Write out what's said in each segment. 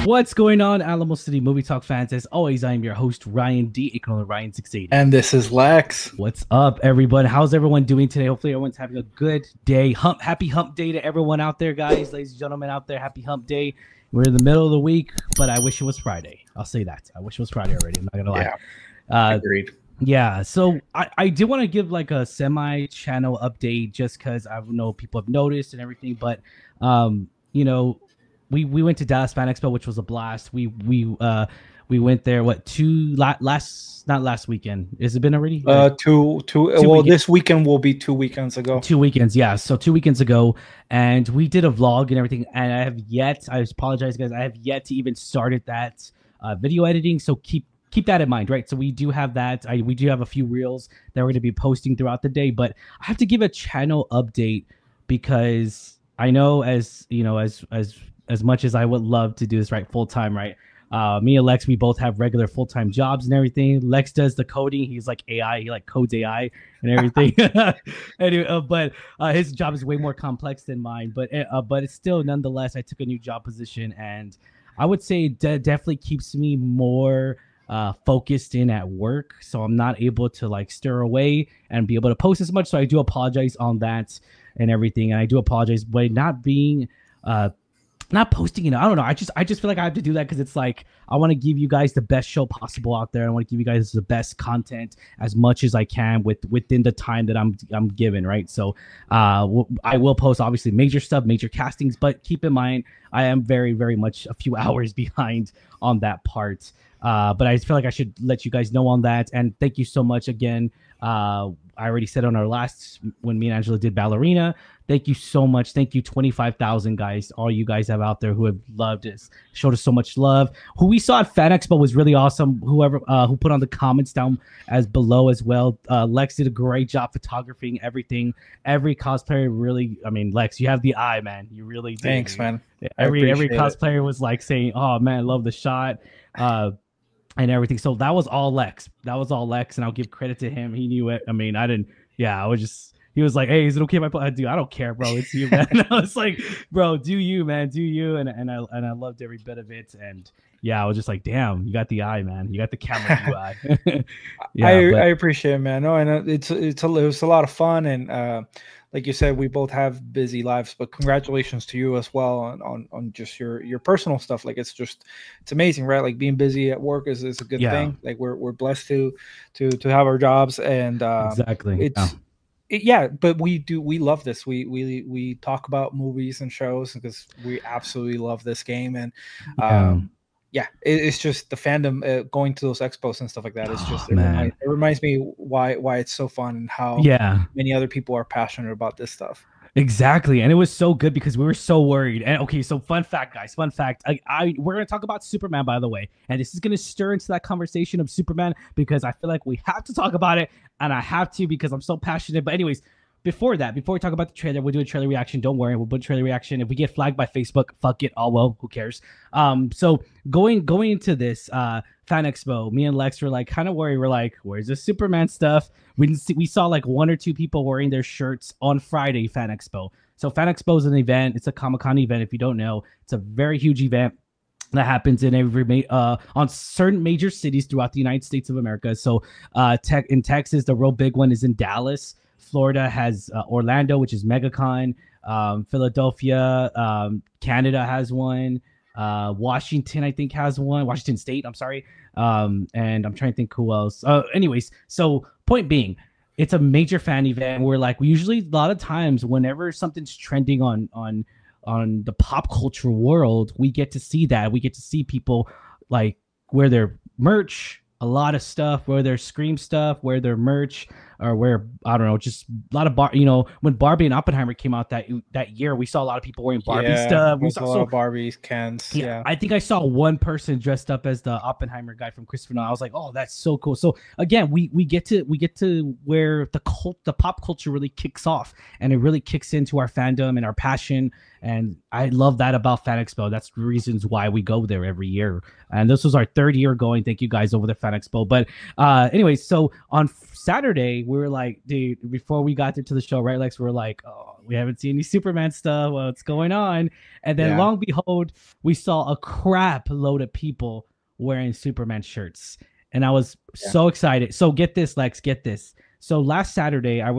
What's going on, Alamo City Movie Talk fans? As always, I am your host, Ryan D, aka Ryan680. And this is Lex. What's up, everyone? How's everyone doing today? Hopefully, everyone's having a good day. Happy hump day to everyone out there, guys, ladies and gentlemen out there. Happy hump day. We're in the middle of the week, but I wish it was Friday. I'll say that. I wish it was Friday already. I'm not going to lie. Yeah, agreed. Yeah, so I did want to give like a semi-channel update just because I know people have noticed and everything, but, you know, we went to Dallas Fan Expo, which was a blast. We went there not last weekend. Has it been already? Two well, weekends. This weekend will be 2 weekends ago. 2 weekends, yeah. So 2 weekends ago, and we did a vlog and everything. And I apologize, guys, I have yet to even started that video editing. So keep that in mind, right? So we do have that. We do have a few reels that we're going to be posting throughout the day, but I have to give a channel update because I know, as you know, as much as I would love to do this right full time, right? Me and Lex, we both have regular full-time jobs and everything. Lex does the coding. He's like AI. He like codes AI and everything. Anyway, but his job is way more complex than mine. But it's still, nonetheless, I took a new job position, and I would say definitely keeps me more focused in at work. So I'm not able to like stir away and be able to post as much. So I do apologize on that and everything. And I do apologize by not being not posting it. I don't know. I just feel like I have to do that because it's like I want to give you guys the best show possible out there. I want to give you guys the best content as much as I can within the time that I'm given, right? So I will post obviously major stuff, major castings, but keep in mind I am very, very much a few hours behind on that part. But I feel like I should let you guys know on that. And thank you so much again. I already said on our last, when me and Angela did Ballerina, thank you so much. Thank you, 25,000 guys. All you guys have out there who have loved us, showed us so much love. Who we saw at Fan Expo was really awesome. Whoever who put on the comments down as below as well. Lex did a great job photographing everything. Every cosplayer really, I mean, Lex, you have the eye, man. You really did. Thanks, man. Every cosplayer was like saying, "Oh man, I love the shot." And everything. So that was all Lex. And I'll give credit to him. He knew it. I mean, I didn't. Yeah, he was like, "Hey, is it okay if I dude, I don't care, bro. It's you, man." I was like, "Bro, do you, man? Do you?" And I loved every bit of it. And yeah, I was just like, "Damn, you got the eye, man. You got the camera eye." Yeah, I appreciate it, man. No, and it was a lot of fun, and like you said, we both have busy lives, but congratulations to you as well on just your personal stuff. Like it's amazing, right? Like being busy at work is a good thing. Like we're blessed to have our jobs, and exactly. But we love this. We talk about movies and shows because we absolutely love this game, and it's just the fandom going to those expos and stuff like that. It's just it reminds me why it's so fun and how many other people are passionate about this stuff. Exactly, and it was so good because we were so worried. And okay, so fun fact, guys, we're gonna talk about Superman, by the way, and this is gonna stir into that conversation of Superman because I feel like we have to talk about it, and I have to because I'm so passionate. But anyways, before we talk about the trailer, we'll do a trailer reaction. Don't worry, we'll put a trailer reaction. If we get flagged by Facebook, fuck it. Oh well, who cares? So going into this Fan Expo, me and Lex were like kind of worried. We're like, where's the Superman stuff? We saw like 1 or 2 people wearing their shirts on Friday Fan Expo. So Fan Expo is an event. It's a Comic-Con event. If you don't know, it's a very huge event that happens in on certain major cities throughout the United States of America. So in Texas, the real big one is in Dallas. Florida has Orlando, which is MegaCon. Philadelphia, Canada has one. Washington, I think, has one. Washington State, I'm sorry. And I'm trying to think who else. Anyways, so point being, it's a major fan event where like we usually a lot of times whenever something's trending on the pop culture world, we get to see that. We get to see people like wear their merch, a lot of stuff, wear their Scream stuff, wear their merch, or wear, I don't know, just a lot of when Barbie and Oppenheimer came out that year, we saw a lot of people wearing Barbie stuff. We saw a lot of Barbies, Kens. Yeah, I think I saw one person dressed up as the Oppenheimer guy from Christopher Nolan. I was like, oh, that's so cool. So again, we get to where the pop culture really kicks off, and it really kicks into our fandom and our passion. And I love that about Fan Expo. That's the reasons why we go there every year. And this was our 3rd year going. Thank you guys over the Fan Expo. But anyways, so on Saturday, we were like, dude, before we got into the show, right, Lex, we were like, oh, we haven't seen any Superman stuff. What's going on? And then, Yeah. long behold, we saw a crap load of people wearing Superman shirts, and I was Yeah. so excited. So get this, Lex, get this. So last Saturday, I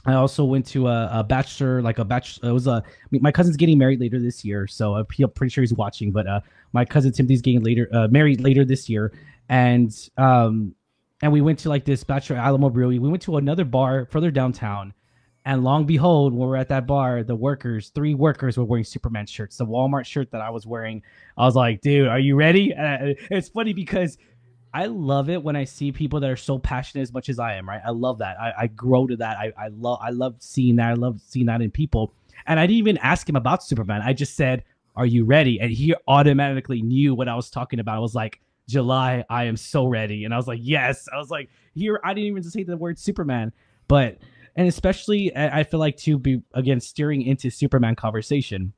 also went to a bachelor, like a bachelor. It was my cousin's getting married later this year, so I'm pretty sure he's watching. But my cousin Timothy's getting married later this year, and and we went to like this bachelor Alamo Brewery. We went to another bar further downtown, and long behold, when we're at that bar, three workers were wearing Superman shirts. The Walmart shirt that I was wearing, I was like, dude, are you ready? It's funny because I love it when I see people that are so passionate as much as I am, right? I love that. I grow to that. I love seeing that. I love seeing that in people. And I didn't even ask him about Superman. I just said, "Are you ready?" And he automatically knew what I was talking about. I was like, "July, I am so ready." And I was like, "Yes." I was like, "Here." I didn't even say the word Superman, but and especially I feel like to be again steering into Superman conversation.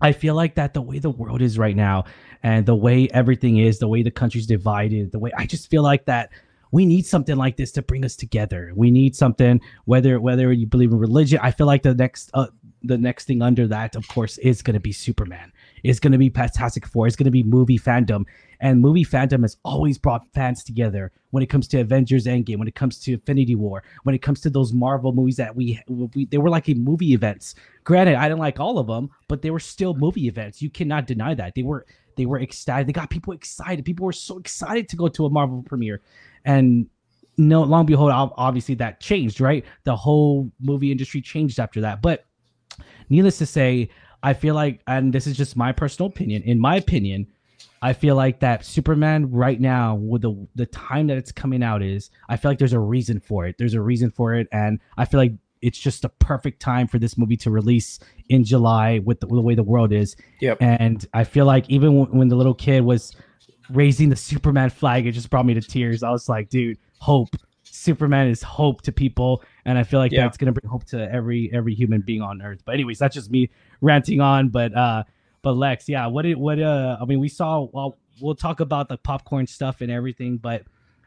I feel like that the way the world is right now and the way everything is, the way the country's divided, the way I just feel like that we need something like this to bring us together. We need something, whether you believe in religion. I feel like the next thing under that, of course, is going to be Superman. It's going to be Fantastic Four. It's going to be movie fandom. And movie fandom has always brought fans together when it comes to Avengers Endgame, when it comes to Infinity War, when it comes to those Marvel movies that they were like movie events. Granted, I didn't like all of them, but they were still movie events. You cannot deny that. They were ecstatic. They got people excited. People were so excited to go to a Marvel premiere. And no, long behold, obviously that changed, right? The whole movie industry changed after that. But needless to say, I feel like, and this is just my personal opinion, in my opinion, I feel like that Superman right now, with the time that it's coming out is, I feel like there's a reason for it. There's a reason for it, and I feel like it's just the perfect time for this movie to release in July with the way the world is. Yep. And I feel like even when the little kid was raising the Superman flag, it just brought me to tears. I was like, dude, hope. Superman is hope to people, and I feel like that's gonna bring hope to every human being on Earth. But anyways, that's just me ranting on. But Lex, yeah, I mean, we saw. Well, we'll talk about the popcorn stuff and everything, but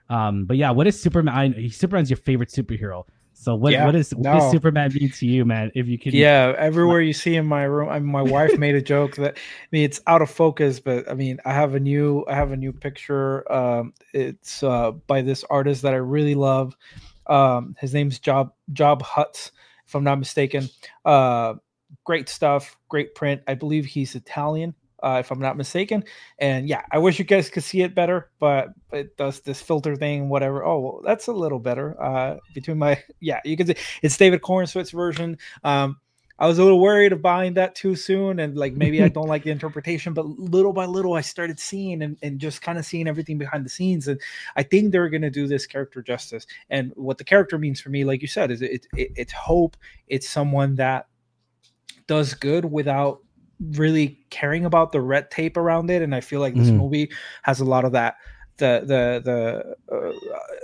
yeah, what is Superman? Superman's your favorite superhero. So what does Superman mean to you, man? If you could, everywhere you see in my room. I mean, my wife made a joke that, I mean, it's out of focus, but I mean, I have a new picture. It's by this artist that I really love. His name's Job Hutz, if I'm not mistaken. Great stuff, great print. I believe he's Italian, if I'm not mistaken. And yeah, I wish you guys could see it better, but it does this filter thing, whatever. Oh, well, that's a little better. Between my, yeah, you can see it's David Cornswit's version. I was a little worried of buying that too soon, and like maybe I don't like the interpretation, but little by little I started seeing and just kind of seeing everything behind the scenes, and I think they're going to do this character justice. And what the character means for me, like you said, is it's hope. It's someone that does good without really caring about the red tape around it. And I feel like this movie has a lot of that.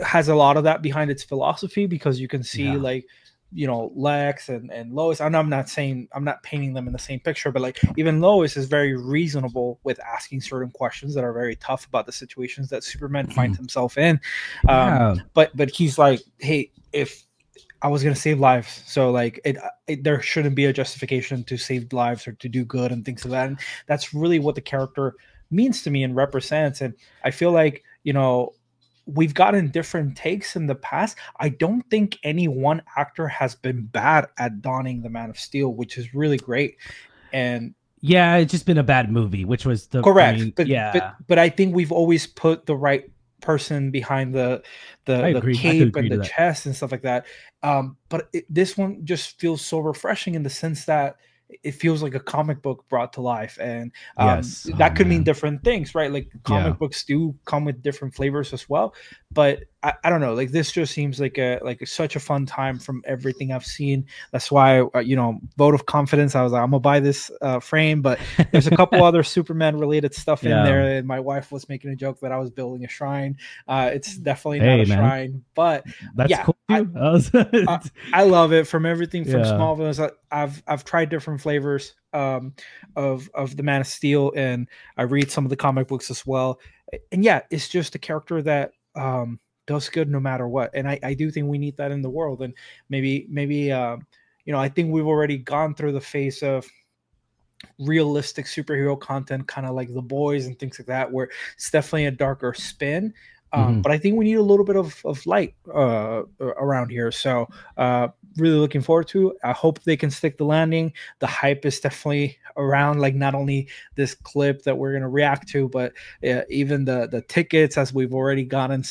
Has a lot of that behind its philosophy, because you can see like, you know, Lex and Lois. I'm not saying, I'm not painting them in the same picture, but like even Lois is very reasonable with asking certain questions that are very tough about the situations that Superman finds himself in. But he's like, hey, if I was going to save lives, so like there shouldn't be a justification to save lives or to do good and things like that. And that's really what the character means to me and represents. And I feel like, you know, we've gotten different takes in the past. I don't think any one actor has been bad at donning the Man of Steel, which is really great. And yeah, it's just been a bad movie, which was the correct. I mean, but I think we've always put the right person behind the cape and the chest and stuff like that. But this one just feels so refreshing in the sense that it feels like a comic book brought to life. And that could mean different things, right? Like comic books do come with different flavors as well. But I don't know, like this just seems like such a fun time from everything I've seen. That's why, you know, vote of confidence. I was like, I'm gonna buy this frame, but there's a couple other Superman related stuff in there. And my wife was making a joke that I was building a shrine. It's definitely not a shrine, but that's cool too. I love it. From everything from Smallville. I've tried different flavors of the Man of Steel, and I read some of the comic books as well. And yeah, it's just a character that does good no matter what. And I do think we need that in the world. And maybe I think we've already gone through the phase of realistic superhero content, kind of like The Boys and things like that, where it's definitely a darker spin. But I think we need a little bit of light around here. So really looking forward to it. I hope they can stick the landing. The hype is definitely around, like not only this clip that we're going to react to, but even the tickets, as we've already gotten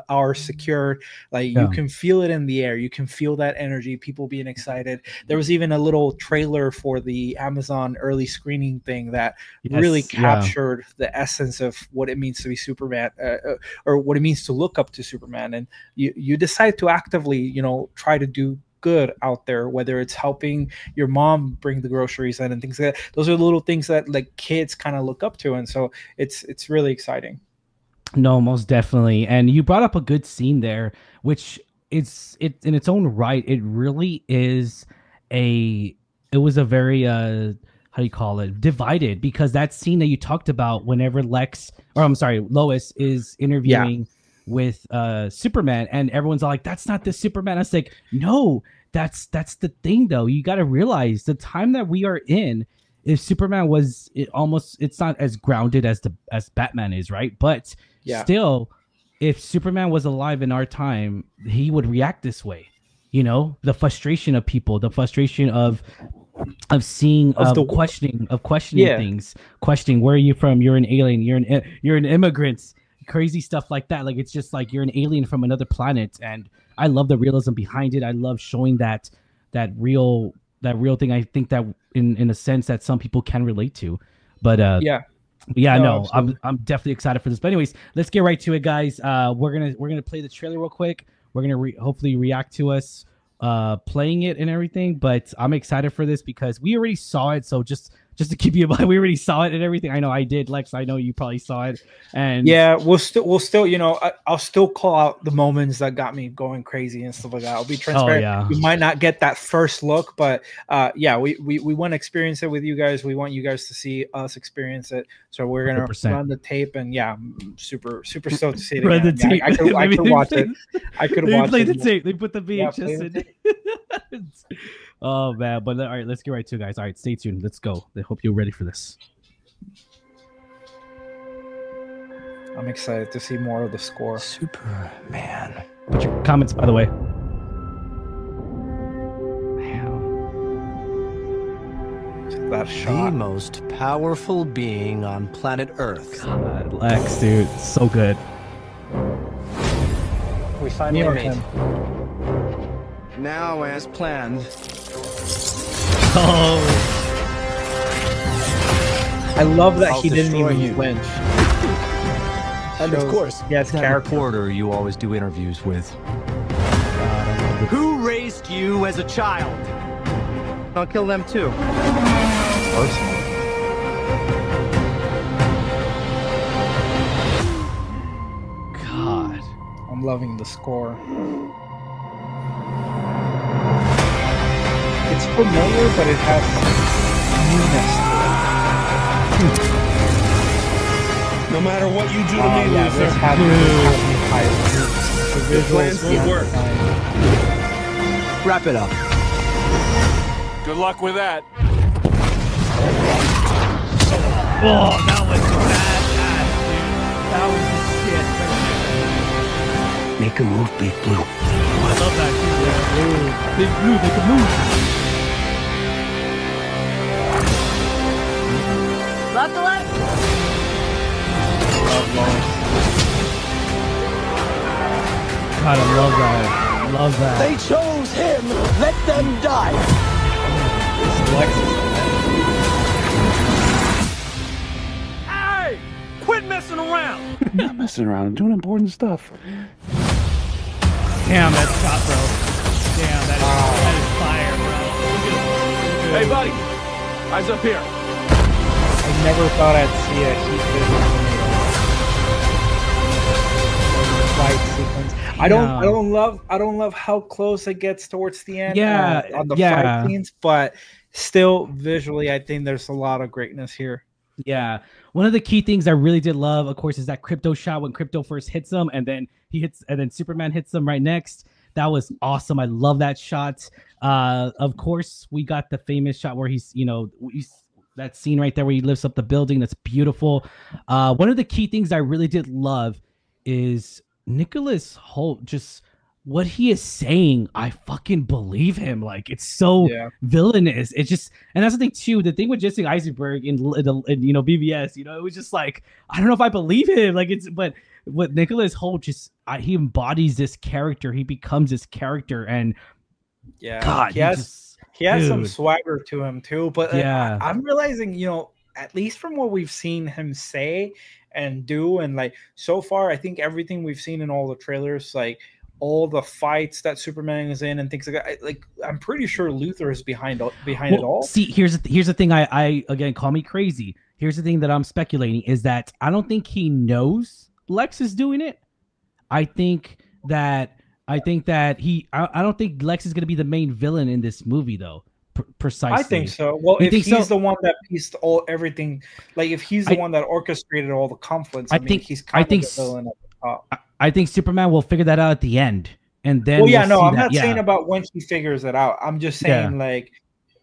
ours secured. Like you can feel it in the air. You can feel that energy, people being excited. There was even a little trailer for the Amazon early screening thing that really captured the essence of what it means to be Superman, or what it means to look up to Superman. And you decide to actively, try to do good out there, whether it's helping your mom bring the groceries in and things like that. Those are the little things that like kids kind of look up to. And so it's really exciting. No, most definitely. And you brought up a good scene there, which it in its own right, it really is it was a very how do you call it, divided, because that scene that you talked about whenever Lois is interviewing with Superman, and everyone's all like, that's not the Superman. I was like, no, that's the thing though. You got to realize the time that we are in, if Superman was it's not as grounded as Batman is, right? But still, if Superman was alive in our time, he would react this way. The frustration of people, the frustration of seeing, questioning things, questioning, where are you from? You're an alien. You're an immigrant. Crazy stuff like that. Like, it's just like you're an alien from another planet. And I love the realism behind it. I love showing that real thing. I think that in a sense that some people can relate to. But no, I'm definitely excited for this. But anyways, let's get right to it, guys. We're gonna play the trailer real quick. We're gonna hopefully react to us playing it and everything. But I'm excited for this because we already saw it. So just to keep you in mind, we already saw it and everything. I know I did, Lex. I know you probably saw it. And we'll still, I'll still call out the moments that got me going crazy and stuff like that. I'll be transparent. You might not get that first look, but we want to experience it with you guys. We want you guys to see us experience it. So we're gonna 100%. Run the tape, and I'm super stoked to see it. Run again. I could watch it. I could watch it. The tape. They put the VHS in. Oh man, but all right, let's get right to it, guys. All right, stay tuned. Let's go. I hope you're ready for this. I'm excited to see more of the score. Superman. Put your comments, by the way. That shot. The most powerful being on planet Earth. God, Lex, dude, so good. We finally made. Now, as planned. Oh, I love that he didn't even flinch. And of course, that reporter you always do interviews with. Who raised you as a child? I'll kill them too. Personally. God, I'm loving the score. It's familiar, but it has newness to it. No matter what you do to me, Luther, the plans will work. Wrap it up. Good luck with that. Oh, that was badass, dude. That was the shit. Make a move, Big Blue. I love that too. Big Blue, make a move. Buckle up. God, I love that. Love that. They chose him. Let them die. Hey! Quit messing around. I'm not messing around. I'm doing important stuff. Damn, that shot, bro. Damn, that is fire, bro. Hey, buddy. Eyes up here. I never thought I'd see a heat vision fight sequence. I don't love how close it gets towards the end. On the fight scenes, but still visually, I think there's a lot of greatness here. Yeah. One of the key things I really did love, of course, is that crypto shot when crypto first hits him and then and then Superman hits him right next. That was awesome. I love that shot. Of course, we got the famous shot where that scene right there where he lifts up the building. That's beautiful. One of the key things I really did love is Nicholas Holt, just what he is saying. I fucking believe him. Like, it's so Yeah. villainous. It's just, and that's the thing too. The thing with Jesse Eisenberg in BVS, it was just like, I don't know if I believe him. Like, but what Nicholas Holt just, he embodies this character. He becomes this character, and Yeah, God, he has some dude. swagger to him too. But Yeah. I'm realizing, at least from what we've seen him say and do, and like so far, I think everything we've seen in all the trailers, like all the fights that Superman is in and things like that, like I'm pretty sure Luthor is behind it all. See, here's the thing. I again, call me crazy. Here's the thing that I'm speculating is that I don't think he knows Lex is doing it. I think that I don't think Lex is going to be the main villain in this movie, though. Precisely. I think so. Well, You if think he's so? the one that pieced everything, like if he's the one that orchestrated all the conflicts, I mean, think- he's I kind think of the villain at the top. I think Superman will figure that out at the end, and then Well, yeah, no, see I'm that- not yeah. saying about when he figures it out. I'm just saying, like,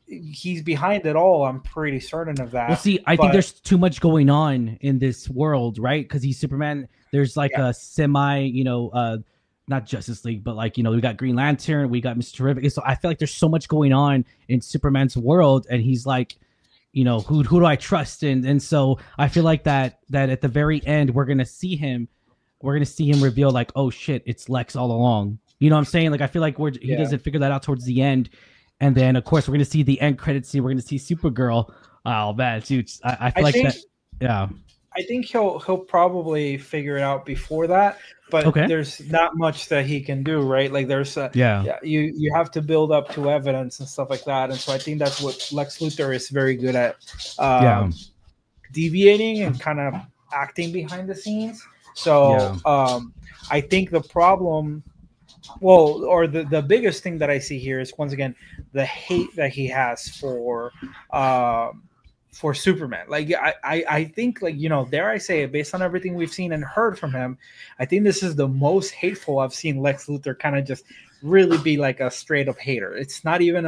he's behind it all. I'm pretty certain of that. Well, see, I think there's too much going on in this world, right? Because he's Superman. There's like a semi, not Justice League, but like, we got Green Lantern, we got Mr. Terrific. So I feel like there's so much going on in Superman's world, and he's like, who do I trust? And so I feel like that at the very end we're gonna see him reveal like, oh shit, it's Lex all along. You know what I'm saying? Like, I feel like he doesn't figure that out towards the end. And then, of course, we're going to see the end credits scene. We're going to see Supergirl. Oh, man, dude. I feel that. Yeah. I think he'll probably figure it out before that, but there's not much that he can do, right? Like, there's you have to build up to evidence and stuff like that. And so I think that's what Lex Luthor is very good at, deviating and kind of acting behind the scenes. So I think the problem, or the biggest thing that I see here is, once again, the hate that he has for Superman. Like, I think, like, dare I say it, based on everything we've seen and heard from him, I think this is the most hateful I've seen Lex Luthor kind of just really be like a straight up hater. It's not even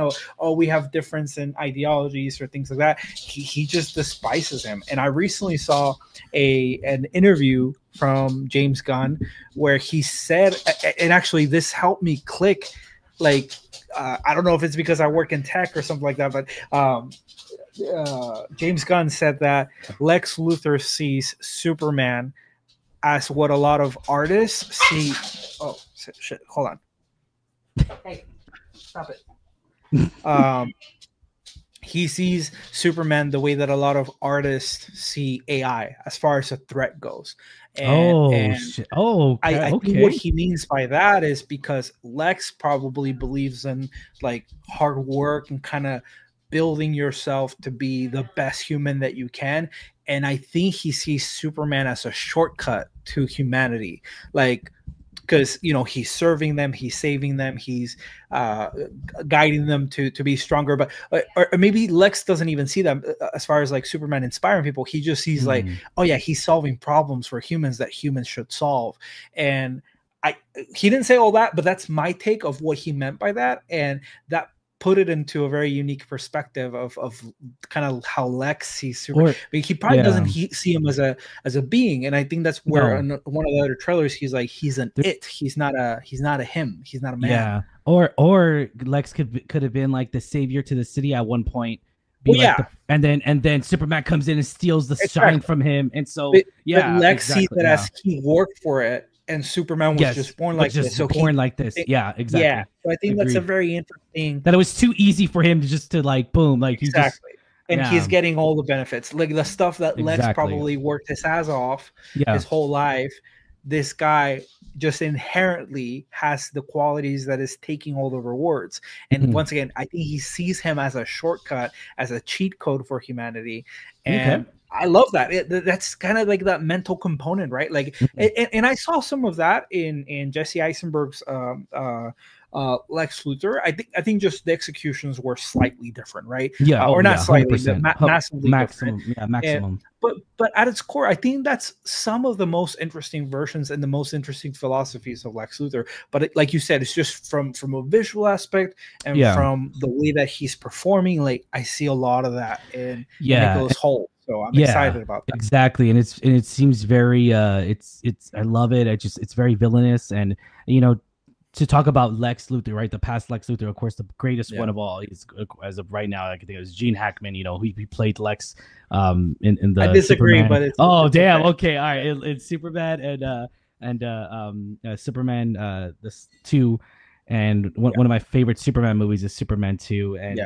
we have difference in ideologies or things like that. He just despises him. And I recently saw an interview from James Gunn where he said, and actually this helped me click, like, I don't know if it's because I work in tech or something like that, but James Gunn said that Lex Luthor sees Superman as what a lot of artists see. Oh shit! Hold on. Hey, stop it. He sees Superman the way that a lot of artists see AI, as far as a threat goes. Shit. Oh, okay. I think what he means by that is because Lex probably believes in, like, hard work and kind of building yourself to be the best human that you can. And I think he sees Superman as a shortcut to humanity. Like, because he's serving them, he's saving them, he's guiding them to be stronger. But or maybe Lex doesn't even see them as far as like Superman inspiring people. He just sees like, oh yeah, he's solving problems for humans that humans should solve. And he didn't say all that, but that's my take of what he meant by that, and that put it into a very unique perspective of kind of how Lex sees Superman. But he probably doesn't see him as a being, and I think that's where in one of the other trailers he's like, he's an it. He's not a him. He's not a man. Yeah. Or Lex could have been like the savior to the city at one point. And then Superman comes in and steals the shine from him, and so but Lex sees it as he worked for it. And Superman was just born like this. So like this. Yeah, exactly. Yeah. So I think that's a very interesting. That it was too easy for him to like, boom, like he's getting all the benefits, like the stuff that Lex probably worked his ass off his whole life. This guy just inherently has the qualities that is taking all the rewards. And once again, I think he sees him as a shortcut, as a cheat code for humanity. And I love that. That's kind of like that mental component, right? Like, and I saw some of that in Jesse Eisenberg's Lex Luthor. I think just the executions were slightly different, right? Yeah, Or not slightly, but 100%. massively Maximum, different. yeah, maximum. But at its core, I think that's some of the most interesting versions and the most interesting philosophies of Lex Luthor. But like you said, it's just from a visual aspect and from the way that he's performing. Like I see a lot of that in Nicholas Hoult. So I'm excited about that. Exactly. And it seems very it's I love it. It's very villainous. And to talk about Lex Luthor, right? The past Lex Luthor, of course, the greatest one of all is, as of right now, I can think it was Gene Hackman. He played Lex in the I disagree, Superman. but it's damn. okay. All right. It's Superman and Superman this 2. And one of my favorite Superman movies is Superman 2. And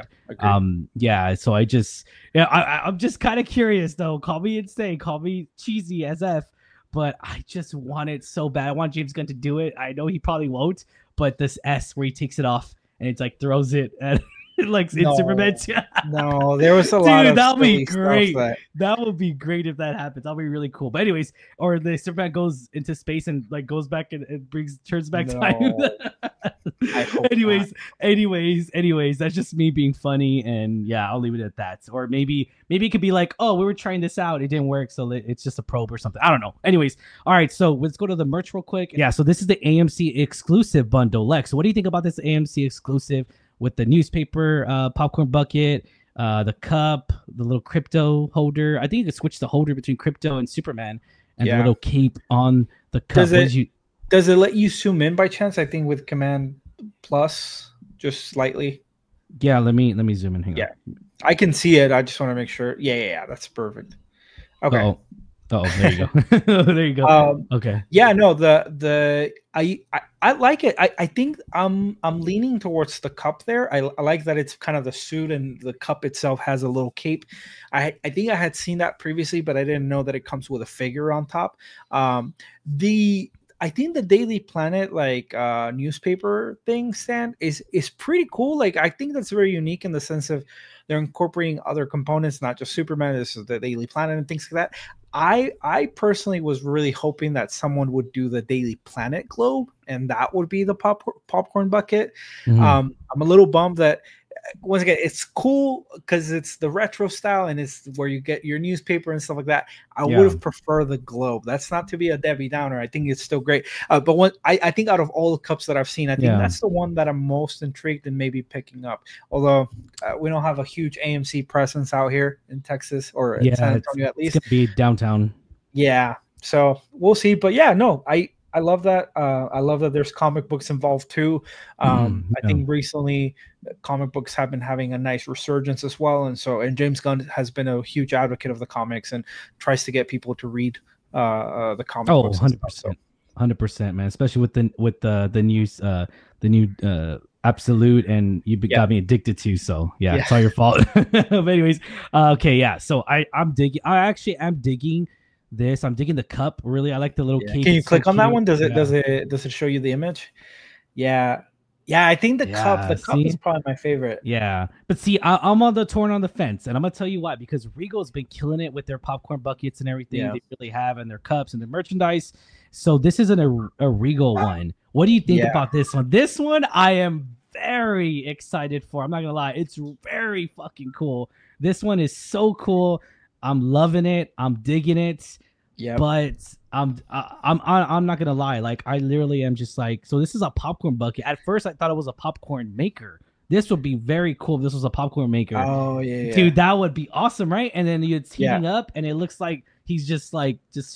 so I'm just kind of curious though. Call me insane, call me cheesy as F, but I just want it so bad. I want James Gunn to do it. I know he probably won't, but this S where he takes it off and it's like throws it at like in Superman 2. No, there was a lot of that'll be great. That would be great if that happens. That'll be really cool. But anyways, or the Superman goes into space and like goes back and turns back time. anyways, that's just me being funny, and I'll leave it at that. Or maybe it could be like, oh, we were trying this out, it didn't work, so it's just a probe or something. I don't know. Anyways, all right, so let's go to the merch real quick. So this is the AMC exclusive bundle. Lex, what do you think about this AMC exclusive with the newspaper popcorn bucket, the cup, the little crypto holder? I think you could switch the holder between crypto and Superman, and the little cape on the cup. Does it let you zoom in by chance? I think with Command Plus, just slightly. Yeah, let me zoom in. Hang on. I can see it. I just want to make sure. Yeah, that's perfect. Okay. Oh, there you go. There you go. Okay. Yeah, no, I like it. I think I'm leaning towards the cup there. I like that it's kind of the suit and the cup itself has a little cape. I think I had seen that previously, but I didn't know that it comes with a figure on top. I think the Daily Planet newspaper thing stand is pretty cool. Like I think that's very unique in the sense of they're incorporating other components, not just Superman. This is the Daily Planet and things like that. I personally was really hoping that someone would do the Daily Planet globe, and that would be the popcorn bucket. Mm-hmm. I'm a little bummed that, once again, it's cool because it's the retro style and it's where you get your newspaper and stuff like that. I would have preferred the globe. That's not to be a Debbie Downer. I think it's still great. But I think out of all the cups that I've seen, I think that's the one that I'm most intrigued in maybe picking up. Although we don't have a huge AMC presence out here in Texas or in San Antonio, at least. It's gonna be downtown. Yeah. So we'll see. But I love that. I love that there's comic books involved too. I think recently comic books have been having a nice resurgence as well. And James Gunn has been a huge advocate of the comics and tries to get people to read the comic books. 100%. 100%, man. Especially with the news, the new Absolute, and you got me addicted to. So it's all your fault. But anyways, so I'm digging. I actually am digging this. I'm digging the cup. Really, I like the little cake. Can you click on that one? Does it show you the image? I think the cup is probably my favorite. But see, I'm on the fence, and I'm gonna tell you why. Because Regal's been killing it with their popcorn buckets and everything they really have, and their cups and their merchandise. So this isn't a Regal one. What do you think about this one? This one I am very excited for. I'm not gonna lie, it's very fucking cool. This one is so cool. I'm loving it. I'm digging it. But I'm not gonna lie. Like I literally am just like, so this is a popcorn bucket. At first I thought it was a popcorn maker. This would be very cool if this was a popcorn maker. Oh yeah. Dude, that would be awesome, right? And then it's heating up and it looks like he's just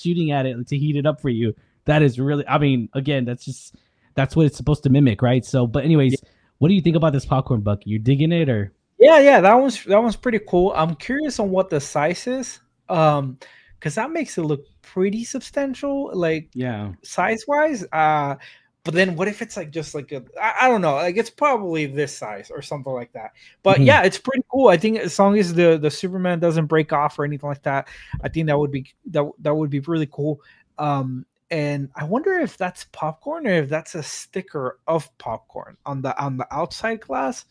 shooting at it to heat it up for you. That is really, I mean, again, that's what it's supposed to mimic, right? So, but anyways, what do you think about this popcorn bucket? You digging it or? Yeah, that one's pretty cool. I'm curious on what the size is, because that makes it look pretty substantial, size wise. But then what if it's just I don't know, it's probably this size or something like that. But it's pretty cool. I think as long as the Superman doesn't break off or anything like that, I think that would be really cool. And I wonder if that's popcorn or if that's a sticker of popcorn on the outside glass.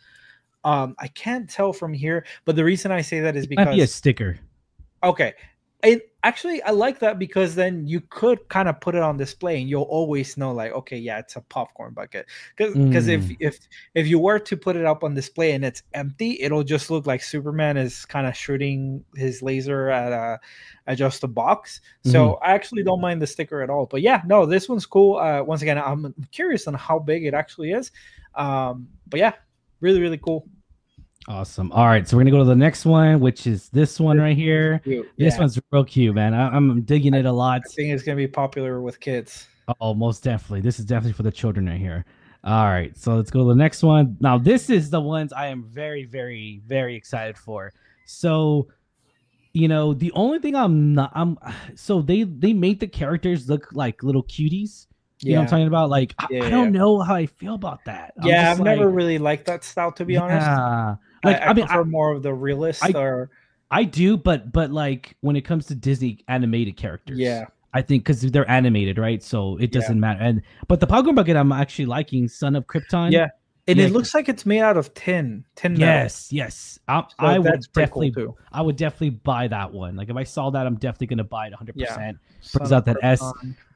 I can't tell from here, but the reason I say that is because it might be a sticker. Okay. Actually, I like that because then you could kind of put it on display and you'll always know, like, okay, yeah, it's a popcorn bucket. Because if you were to put it up on display and it's empty, it'll just look like Superman is kind of shooting his laser at just a box. So I actually don't mind the sticker at all. But yeah, no, this one's cool. Once again, I'm curious on how big it actually is. But yeah, really, really cool. Awesome. All right, so we're gonna go to the next one, which is this one right here. This one's real cute, man. I'm digging it a lot. I think it's gonna be popular with kids. Oh, most definitely. This is definitely for the children right here. All right, so let's go to the next one. Now, this is the ones I am very, very, very excited for. So, the only thing so they made the characters look like little cuties. You know what I'm talking about? Like, I don't know how I feel about that. I've never really liked that style, to be honest. Like, I prefer more of the realist. I do, but like when it comes to Disney animated characters, I think because they're animated, right? So it doesn't matter. But the popcorn bucket, I'm actually liking Son of Krypton. Yeah, and it looks like it's made out of tin. Yes. I would definitely buy that one. Like if I saw that, I'm definitely gonna buy it 100%. Brings out that S.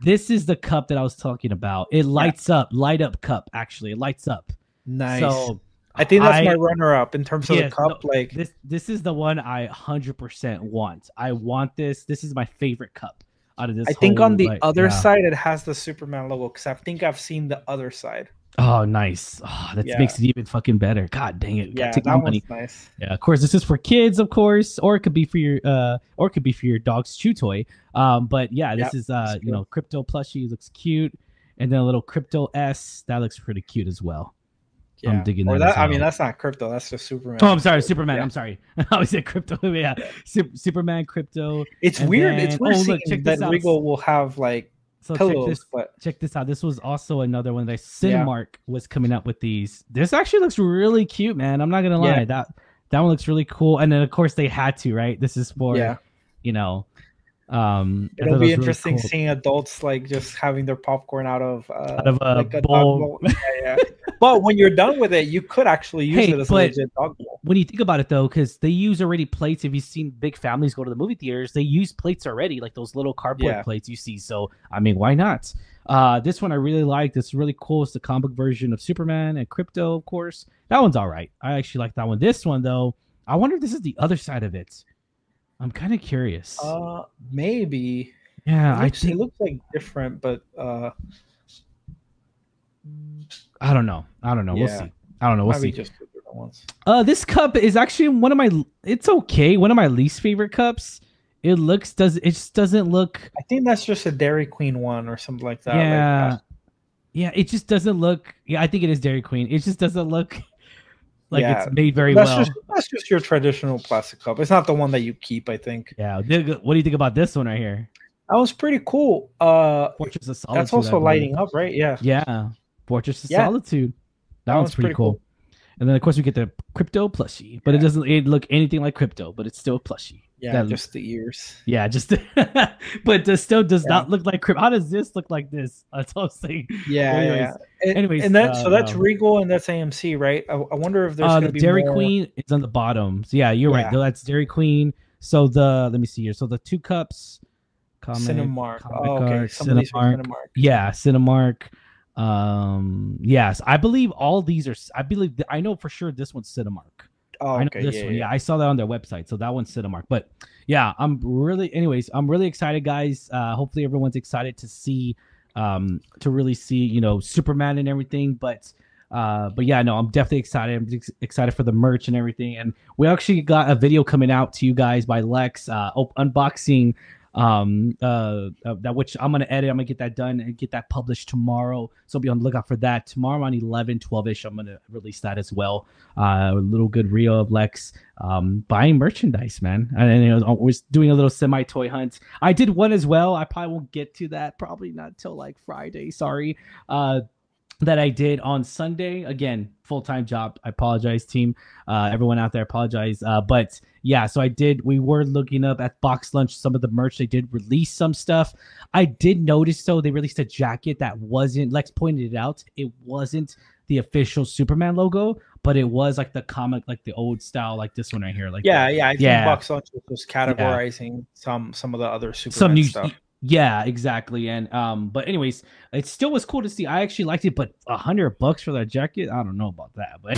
This is the cup that I was talking about. It lights up, light up cup. Actually, it lights up. Nice. So I think that's my runner-up in terms of the cup. Like this is the one I 100% want. I want this. This is my favorite cup out of this. I think on the other side it has the Superman logo because I think I've seen the other side. Oh, nice. Oh, that makes it even fucking better. God dang it. Yeah, that one's nice. Yeah, of course, this is for kids, of course, or it could be for your dog's chew toy. But yeah, this is crypto plushie. Looks cute, and then a little crypto S that looks pretty cute as well. Yeah. I'm digging that. I mean, that's not crypto. That's just Superman. Oh, I'm sorry, Superman. I'm sorry. I always said crypto. Yeah, Superman, crypto. It's weird. It's weird that Regal will have like pillows. Check this out. This was also another one that Cinemark was coming up with these. This actually looks really cute, man. I'm not gonna lie. That one looks really cool. And then of course they had to, right? This is for it'll be interesting seeing adults like just having their popcorn out of a like bowl. But when you're done with it, you could actually use it as a legit dog bowl. When you think about it though, because they use already plates. If you've seen big families go to the movie theaters, they use plates already, like those little cardboard plates you see. So I mean, why not? This one I really like. This is really cool. It's the comic version of Superman and Crypto, of course. That one's all right. I actually like that one. This one though, I wonder if this is the other side of it. I'm kind of curious. Maybe. Yeah, it looks like different, but I don't know. We'll see. I don't know. We'll see. Just different ones. This cup is actually it's okay. One of my least favorite cups. It just doesn't look. I think that's just a Dairy Queen one or something like that. Yeah. Yeah, it just doesn't look. Yeah, I think it is Dairy Queen. It just doesn't look like it's made very well. That's just your traditional plastic cup. It's not the one that you keep, I think. Yeah. What do you think about this one right here? That was pretty cool. Fortress of Solitude. That's also lighting up, right? Yeah. Yeah. Fortress of Solitude. That one's pretty cool. And then of course we get the Crypto plushie, but it doesn't look anything like Crypto, but it's still a plushie. Yeah, just the ears. Yeah, but it still does not look like Crypto. How does this look like this? That's all I'm saying. Yeah. Anyways, and that's Regal and that's AMC, right? I wonder if there's going to be Dairy Queen is on the bottom. So yeah, you're right. That's Dairy Queen. So let me see here. So the two cups. Cinemark. Cinemark. Yeah, Cinemark. Yes, I believe all these are. I know for sure this one's Cinemark. Oh, okay. This one. Yeah, I saw that on their website. So that one's Cinemark. But yeah, I'm really excited, guys. Hopefully everyone's excited to see, to really see, Superman and everything. But yeah, no, I'm definitely excited. I'm excited for the merch and everything. And we actually got a video coming out to you guys by Lex, unboxing that, which I'm gonna edit. I'm gonna get that done and get that published tomorrow, so be on the lookout for that. Tomorrow around 11-12ish I'm gonna release that as well. A little good reel of Lex buying merchandise, man. And I was doing a little semi toy hunt. I did one as well. I probably won't get to that, probably not till like Friday, sorry. That I did on Sunday. Again, full-time job. I apologize, team. Everyone out there, apologize. But yeah, so we were looking up at Box Lunch, some of the merch. They did release some stuff. I did notice, though, they released a jacket that wasn't, Lex pointed it out, it wasn't the official Superman logo, but it was like the comic, like the old style, like this one right here. Like I think yeah. Box Lunch was just categorizing some of the other Superman some new stuff. Yeah, exactly. And but anyways, it still was cool to see. I actually liked it, but $100 for that jacket, I don't know about that, but